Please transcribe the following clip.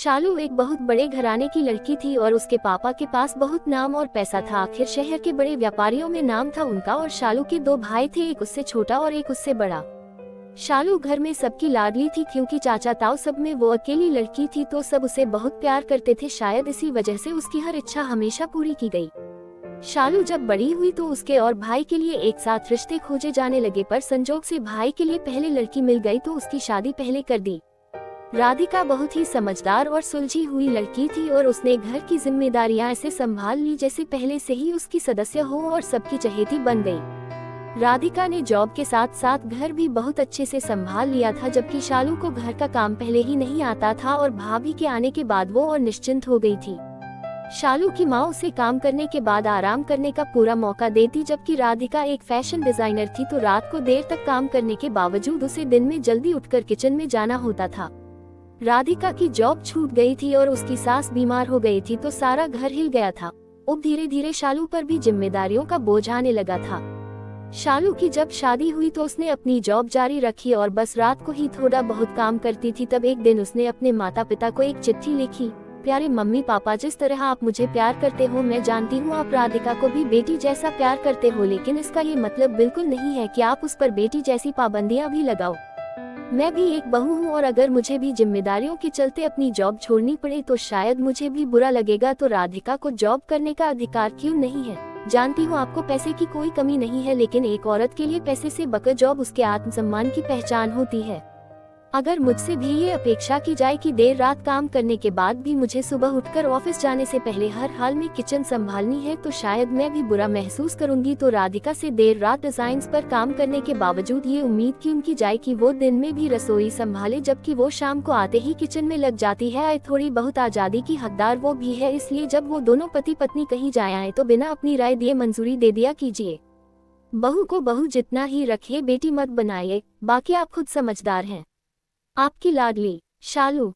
शालू एक बहुत बड़े घराने की लड़की थी और उसके पापा के पास बहुत नाम और पैसा था। आखिर शहर के बड़े व्यापारियों में नाम था उनका। और शालू के दो भाई थे, एक उससे छोटा और एक उससे बड़ा। शालू घर में सबकी लाडली थी क्योंकि चाचा ताऊ सब में वो अकेली लड़की थी, तो सब उसे बहुत प्यार करते थे। शायद इसी वजह से उसकी हर इच्छा हमेशा पूरी की गई। शालू जब बड़ी हुई तो उसके और भाई के लिए एक साथ रिश्ते खोजे जाने लगे, पर संजोग से भाई के लिए पहले लड़की मिल गई तो उसकी शादी पहले कर दी। राधिका बहुत ही समझदार और सुलझी हुई लड़की थी और उसने घर की जिम्मेदारियां ऐसे संभाल ली जैसे पहले से ही उसकी सदस्य हो और सबकी चहेती बन गई। राधिका ने जॉब के साथ साथ घर भी बहुत अच्छे से संभाल लिया था, जबकि शालू को घर का काम पहले ही नहीं आता था और भाभी के आने के बाद वो और निश्चिंत हो गई थी। शालू की माँ उसे काम करने के बाद आराम करने का पूरा मौका देती, जबकि राधिका एक फैशन डिजाइनर थी तो रात को देर तक काम करने के बावजूद उसे दिन में जल्दी उठकर किचन में जाना होता था। राधिका की जॉब छूट गई थी और उसकी सास बीमार हो गई थी तो सारा घर हिल गया था। अब धीरे धीरे शालू पर भी जिम्मेदारियों का बोझ आने लगा था। शालू की जब शादी हुई तो उसने अपनी जॉब जारी रखी और बस रात को ही थोड़ा बहुत काम करती थी। तब एक दिन उसने अपने माता पिता को एक चिट्ठी लिखी। प्यारे मम्मी पापा, जिस तरह आप मुझे प्यार करते हो मैं जानती हूँ आप राधिका को भी बेटी जैसा प्यार करते हो, लेकिन इसका ये मतलब बिल्कुल नहीं है कि आप उस पर बेटी जैसी पाबंदियां भी लगाओ। मैं भी एक बहू हूँ और अगर मुझे भी जिम्मेदारियों के चलते अपनी जॉब छोड़नी पड़े तो शायद मुझे भी बुरा लगेगा। तो राधिका को जॉब करने का अधिकार क्यों नहीं है? जानती हूँ आपको पैसे की कोई कमी नहीं है, लेकिन एक औरत के लिए पैसे से बढ़कर जॉब उसके आत्मसम्मान की पहचान होती है। अगर मुझसे भी ये अपेक्षा की जाए कि देर रात काम करने के बाद भी मुझे सुबह उठकर ऑफिस जाने से पहले हर हाल में किचन संभालनी है तो शायद मैं भी बुरा महसूस करूंगी। तो राधिका से देर रात डिजाइन्स पर काम करने के बावजूद ये उम्मीद क्यों की जाए कि वो दिन में भी रसोई संभाले, जबकि वो शाम को आते ही किचन में लग जाती है। थोड़ी बहुत आजादी की हकदार वो भी है, इसलिए जब वो दोनों पति पत्नी कहीं जाए आए तो बिना अपनी राय दिए मंजूरी दे दिया कीजिए। बहू को बहू जितना ही रखिए, बेटी मत बनाइए। बाकी आप खुद समझदार हैं। आपकी लाडली शालू।